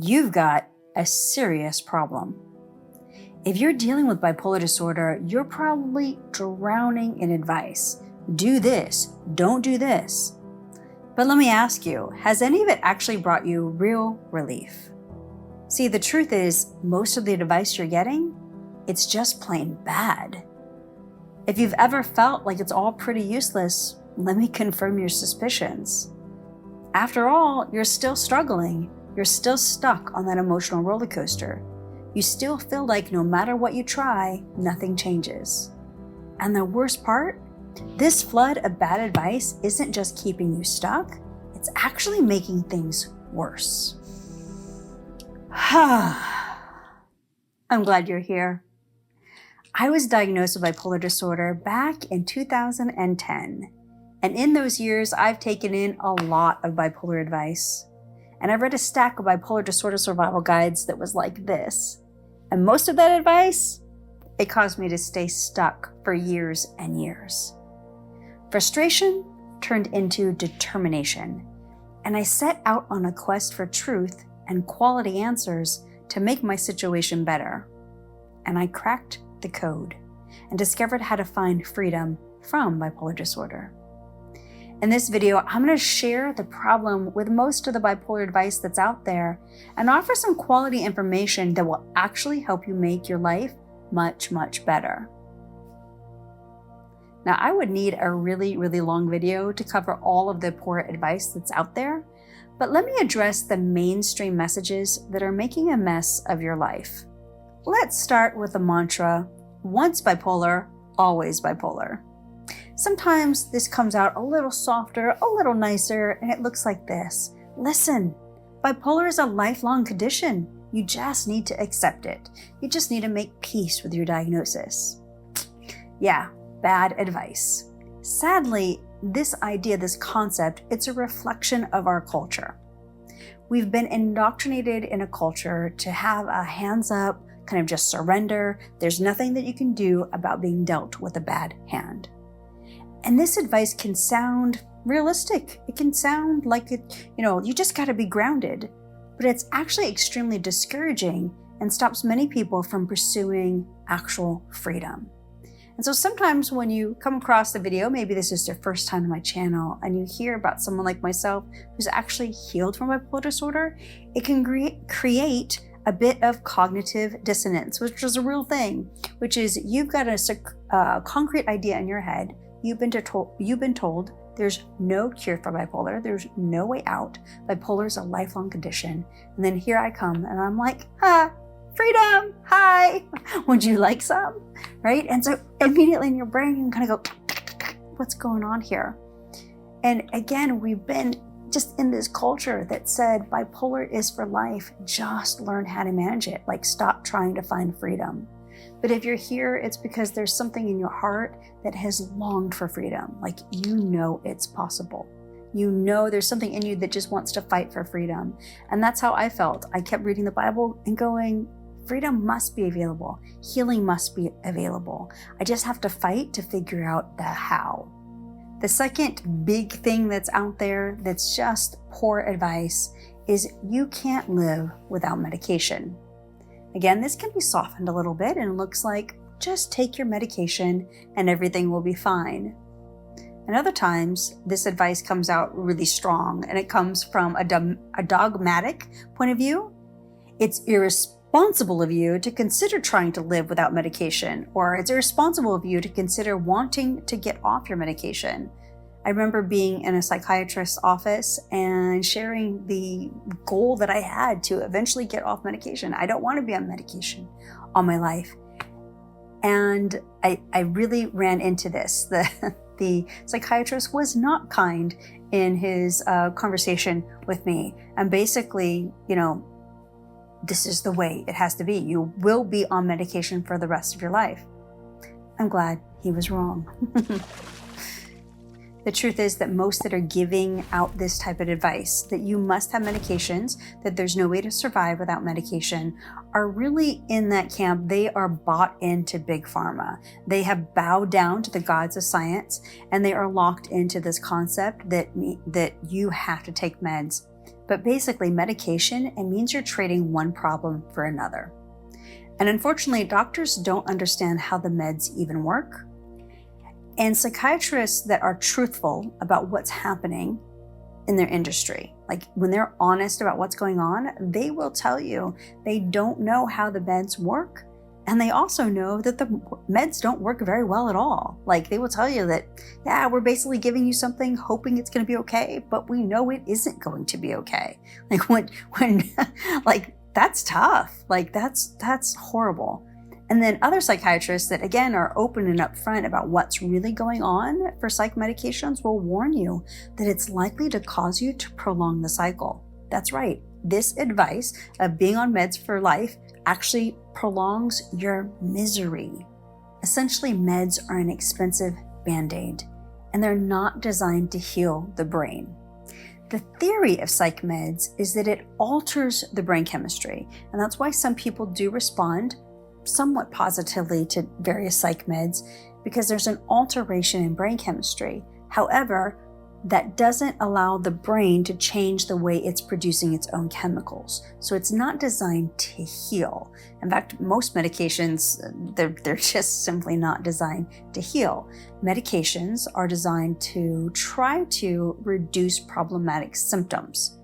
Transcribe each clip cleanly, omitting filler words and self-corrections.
you've got a serious problem. If you're dealing with bipolar disorder, you're probably drowning in advice. Do this, don't do this. But let me ask you, has any of it actually brought you real relief? See, the truth is, most of the advice you're getting, it's just plain bad. If you've ever felt like it's all pretty useless, let me confirm your suspicions. After all, you're still struggling. You're still stuck on that emotional roller coaster. You still feel like no matter what you try, nothing changes. And the worst part? This flood of bad advice isn't just keeping you stuck, it's actually making things worse. I'm glad you're here. I was diagnosed with bipolar disorder back in 2010. And in those years, I've taken in a lot of bipolar advice. And I've read a stack of bipolar disorder survival guides that was like this. And most of that advice, it caused me to stay stuck for years and years. Frustration turned into determination. And I set out on a quest for truth and quality answers to make my situation better. And I cracked the code and discovered how to find freedom from bipolar disorder. In this video, I'm going to share the problem with most of the bipolar advice that's out there and offer some quality information that will actually help you make your life much, much better. Now, I would need a really, really long video to cover all of the poor advice that's out there, but let me address the mainstream messages that are making a mess of your life. Let's start with the mantra, once bipolar, always bipolar. Sometimes this comes out a little softer, a little nicer, and it looks like this. Listen, bipolar is a lifelong condition. You just need to accept it. You just need to make peace with your diagnosis. Yeah, bad advice. Sadly, this idea, this concept, it's a reflection of our culture. We've been indoctrinated in a culture to have a hands up, kind of just surrender. There's nothing that you can do about being dealt with a bad hand. And this advice can sound realistic. It can sound like you just got to be grounded, but it's actually extremely discouraging and stops many people from pursuing actual freedom. And so sometimes when you come across the video, maybe this is your first time on my channel, and you hear about someone like myself who's actually healed from bipolar disorder, it can create a bit of cognitive dissonance, which is a real thing, which is you've got a concrete idea in your head. You've been told there's no cure for bipolar. There's no way out. Bipolar is a lifelong condition. And then here I come and I'm like, freedom, hi, would you like some? Right? And so immediately in your brain, you can kind of go, what's going on here? And again, we've been just in this culture that said bipolar is for life. Just learn how to manage it. Like, stop trying to find freedom. But if you're here, it's because there's something in your heart that has longed for freedom. Like, you know it's possible. You know there's something in you that just wants to fight for freedom. And that's how I felt. I kept reading the Bible and going, freedom must be available. Healing must be available. I just have to fight to figure out the how. The second big thing that's out there that's just poor advice is you can't live without medication. Again, this can be softened a little bit and looks like just take your medication and everything will be fine. And other times, this advice comes out really strong and it comes from a dogmatic point of view. It's irresponsible of you to consider trying to live without medication, or it's irresponsible of you to consider wanting to get off your medication. I remember being in a psychiatrist's office and sharing the goal that I had to eventually get off medication. I don't want to be on medication all my life. And I really ran into this. The psychiatrist was not kind in his conversation with me. And basically, this is the way it has to be. You will be on medication for the rest of your life. I'm glad he was wrong. The truth is that most that are giving out this type of advice, that you must have medications, that there's no way to survive without medication, are really in that camp. They are bought into big pharma. They have bowed down to the gods of science, and they are locked into this concept that you have to take meds. But basically, medication, it means you're trading one problem for another. And unfortunately, doctors don't understand how the meds even work. And psychiatrists that are truthful about what's happening in their industry, like when they're honest about what's going on, they will tell you they don't know how the meds work. And they also know that the meds don't work very well at all. Like they will tell you that, yeah, we're basically giving you something hoping it's going to be okay, but we know it isn't going to be okay. Like when like that's tough. Like that's horrible. And then other psychiatrists that again are open and upfront about what's really going on for psych medications will warn you that it's likely to cause you to prolong the cycle. That's right. This advice of being on meds for life actually prolongs your misery. Essentially, meds are an expensive band-aid, and they're not designed to heal the brain. The theory of psych meds is that it alters the brain chemistry, and that's why some people do respond somewhat positively to various psych meds, because there's an alteration in brain chemistry. However, that doesn't allow the brain to change the way it's producing its own chemicals. So it's not designed to heal. In fact, most medications, they're just simply not designed to heal. Medications are designed to try to reduce problematic symptoms.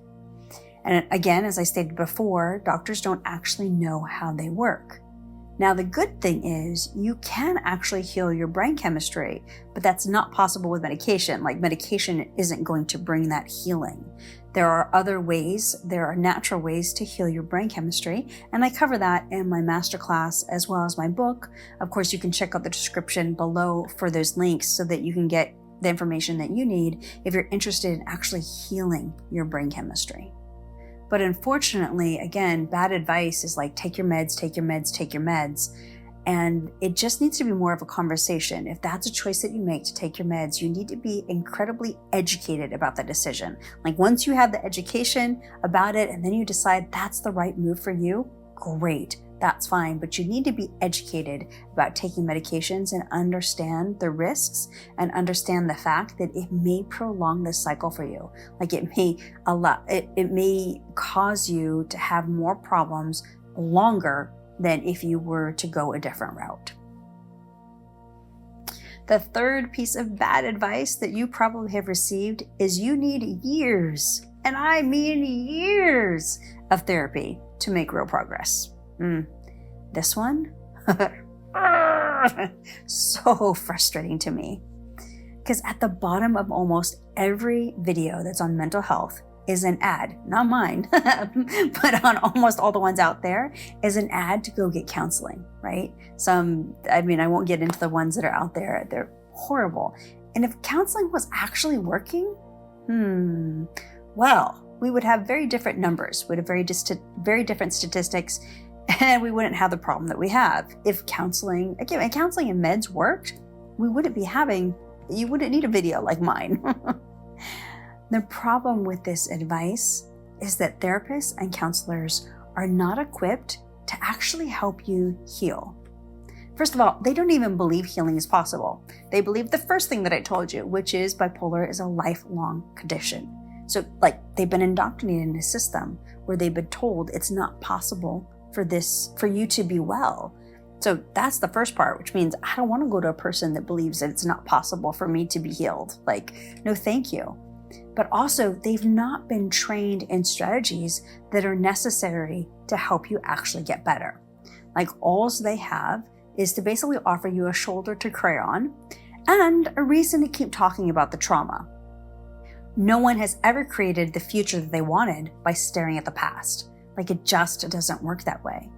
And again, as I stated before, doctors don't actually know how they work. Now, the good thing is you can actually heal your brain chemistry, but that's not possible with medication. Like medication isn't going to bring that healing. There are other ways, there are natural ways to heal your brain chemistry, and I cover that in my masterclass as well as my book. Of course, you can check out the description below for those links so that you can get the information that you need if you're interested in actually healing your brain chemistry. But unfortunately, again, bad advice is like, take your meds, take your meds, take your meds. And it just needs to be more of a conversation. If that's a choice that you make to take your meds, you need to be incredibly educated about that decision. Like once you have the education about it and then you decide that's the right move for you, great, that's fine. But you need to be educated about taking medications and understand the risks and understand the fact that it may prolong this cycle for you. Like it may cause you to have more problems longer than if you were to go a different route. The third piece of bad advice that you probably have received is you need years, and I mean years, of therapy to make real progress. This one, so frustrating to me. Because at the bottom of almost every video that's on mental health is an ad, not mine, but on almost all the ones out there is an ad to go get counseling, right? I won't get into the ones that are out there. They're horrible. And if counseling was actually working, well, we would have very different numbers, we'd have very different statistics, and we wouldn't have the problem that we have. If counseling and meds worked, you wouldn't need a video like mine. The problem with this advice is that therapists and counselors are not equipped to actually help you heal. First of all, they don't even believe healing is possible. They believe the first thing that I told you, which is bipolar is a lifelong condition. So they've been indoctrinated in a system where they've been told it's not possible for you to be well. So that's the first part, which means I don't want to go to a person that believes that it's not possible for me to be healed. No, thank you. But also, they've not been trained in strategies that are necessary to help you actually get better. All they have is to basically offer you a shoulder to cry on and a reason to keep talking about the trauma. No one has ever created the future that they wanted by staring at the past. It just doesn't work that way.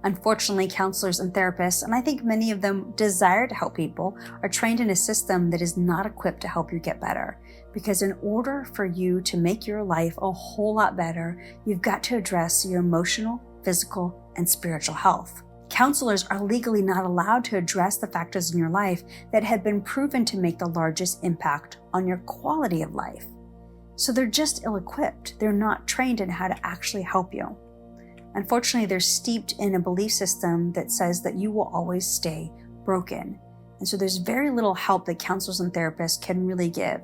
Unfortunately, counselors and therapists, and I think many of them desire to help people, are trained in a system that is not equipped to help you get better. Because in order for you to make your life a whole lot better, you've got to address your emotional, physical, and spiritual health. Counselors are legally not allowed to address the factors in your life that have been proven to make the largest impact on your quality of life. So they're just ill-equipped. They're not trained in how to actually help you. Unfortunately, they're steeped in a belief system that says that you will always stay broken. And so there's very little help that counselors and therapists can really give.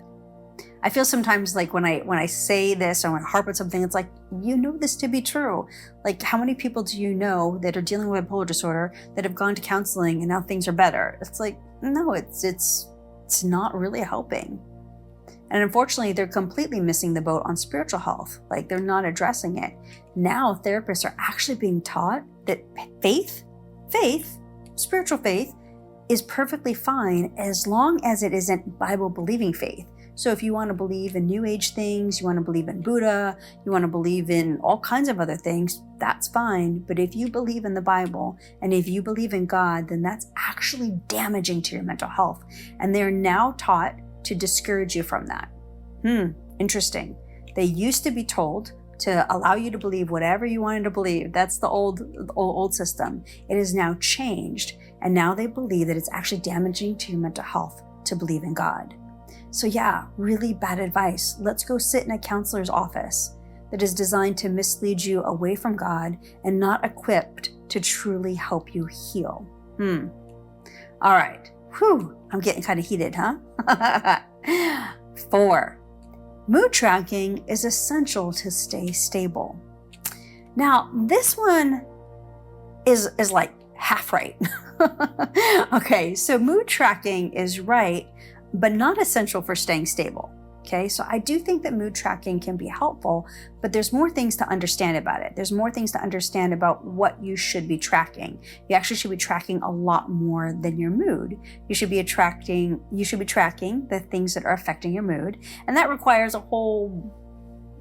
I feel sometimes like when I say this or when I harp on something, it's like, you know this to be true. Like, how many people do you know that are dealing with bipolar disorder that have gone to counseling and now things are better? It's like, no, it's not really helping. And unfortunately, they're completely missing the boat on spiritual health. Like, they're not addressing it. Now therapists are actually being taught that faith, spiritual faith, is perfectly fine as long as it isn't Bible-believing faith. So if you want to believe in New Age things, you want to believe in Buddha, you want to believe in all kinds of other things, that's fine. But if you believe in the Bible and if you believe in God, then that's actually damaging to your mental health. And they're now taught to discourage you from that. Interesting. They used to be told to allow you to believe whatever you wanted to believe. That's the old system. It has now changed. And now they believe that it's actually damaging to your mental health to believe in God. So yeah, really bad advice. Let's go sit in a counselor's office that is designed to mislead you away from God and not equipped to truly help you heal. All right. I'm getting kind of heated, huh? 4, mood tracking is essential to stay stable. Now, this one is like half right. Okay, so mood tracking is right, but not essential for staying stable. Okay, so I do think that mood tracking can be helpful, but there's more things to understand about it. There's more things to understand about what you should be tracking. You actually should be tracking a lot more than your mood. You should be tracking the things that are affecting your mood, and that requires a whole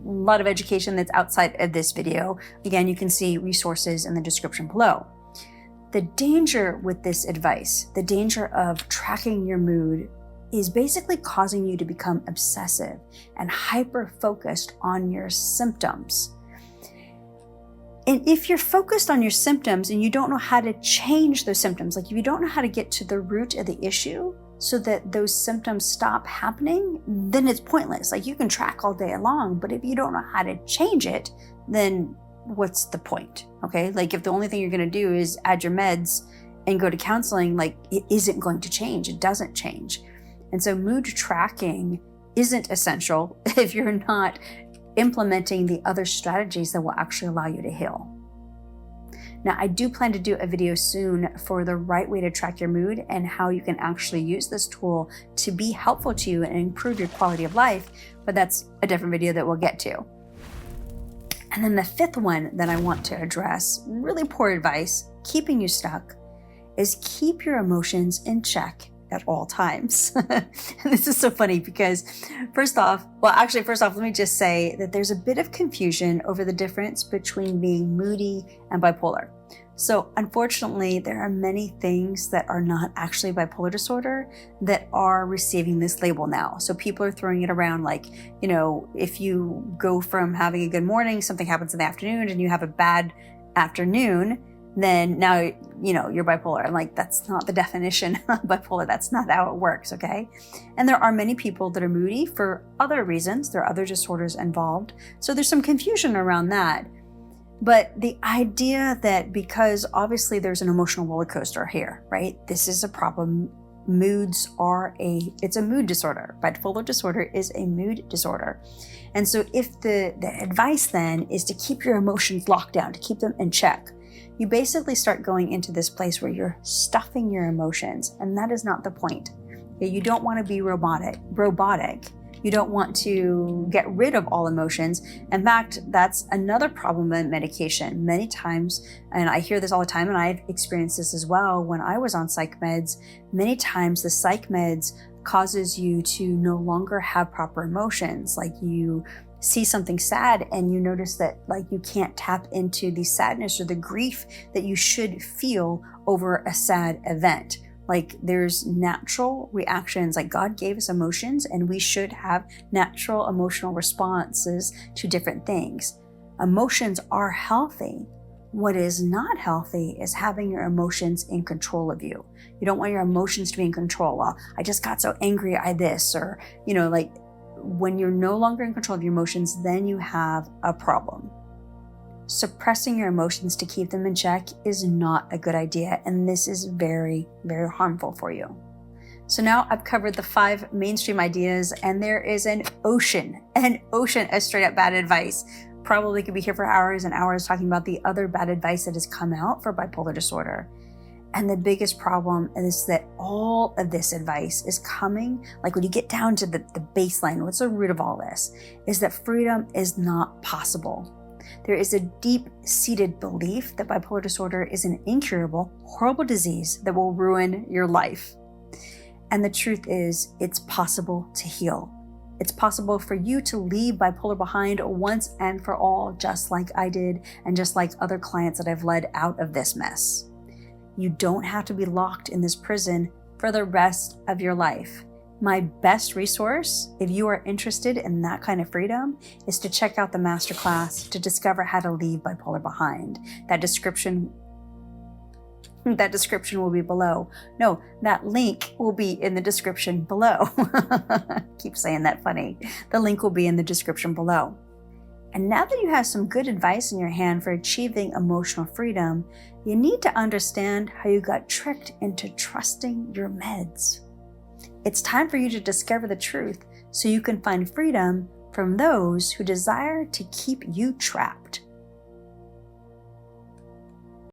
lot of education that's outside of this video. Again, you can see resources in the description below. The danger with this advice, the danger of tracking your mood, is basically causing you to become obsessive and hyper-focused on your symptoms. And if you're focused on your symptoms and you don't know how to change those symptoms, like if you don't know how to get to the root of the issue so that those symptoms stop happening, then it's pointless. Like, you can track all day long, but if you don't know how to change it, then what's the point? Okay, like if the only thing you're going to do is add your meds and go to counseling, like, it isn't going to change. It doesn't change. And so mood tracking isn't essential if you're not implementing the other strategies that will actually allow you to heal. Now, I do plan to do a video soon for the right way to track your mood and how you can actually use this tool to be helpful to you and improve your quality of life, but that's a different video that we'll get to. And then the 5th one that I want to address, really poor advice, keeping you stuck, is keep your emotions in check at all times. And this is so funny because first off, let me just say that there's a bit of confusion over the difference between being moody and bipolar. So unfortunately, there are many things that are not actually bipolar disorder that are receiving this label now. So people are throwing it around like, if you go from having a good morning, something happens in the afternoon, and you have a bad afternoon, then now, you're bipolar. And like, that's not the definition of bipolar. That's not how it works, okay? And there are many people that are moody for other reasons. There are other disorders involved. So there's some confusion around that. But the idea that because obviously there's an emotional roller coaster here, right? This is a problem. It's a mood disorder. Bipolar disorder is a mood disorder. And so if the advice then is to keep your emotions locked down, to keep them in check, you basically start going into this place where you're stuffing your emotions, and that is not the point. You don't want to be robotic. You don't want to get rid of all emotions. In fact, that's another problem with medication. Many times, and I hear this all the time, and I've experienced this as well when I was on psych meds, many times the psych meds causes you to no longer have proper emotions. Like, you see something sad and you notice that like you can't tap into the sadness or the grief that you should feel over a sad event. Like, there's natural reactions, like God gave us emotions and we should have natural emotional responses to different things. Emotions are healthy. What is not healthy is having your emotions in control of you. You don't want your emotions to be in control. Well, I just got so angry at this, or, when you're no longer in control of your emotions, then you have a problem. Suppressing your emotions to keep them in check is not a good idea, and this is very, very harmful for you. So now I've covered the 5 mainstream ideas, and there is an ocean of straight up bad advice. Probably could be here for hours and hours talking about the other bad advice that has come out for bipolar disorder. And the biggest problem is that all of this advice is coming, like when you get down to the baseline, what's the root of all this, is that freedom is not possible. There is a deep-seated belief that bipolar disorder is an incurable, horrible disease that will ruin your life. And the truth is, it's possible to heal. It's possible for you to leave bipolar behind once and for all, just like I did, and just like other clients that I've led out of this mess. You don't have to be locked in this prison for the rest of your life. My best resource, if you are interested in that kind of freedom, is to check out the masterclass to discover how to leave bipolar behind. That description will be below. No, that link will be in the description below. Keep saying that funny. The link will be in the description below. And now that you have some good advice in your hand for achieving emotional freedom, you need to understand how you got tricked into trusting your meds. It's time for you to discover the truth so you can find freedom from those who desire to keep you trapped.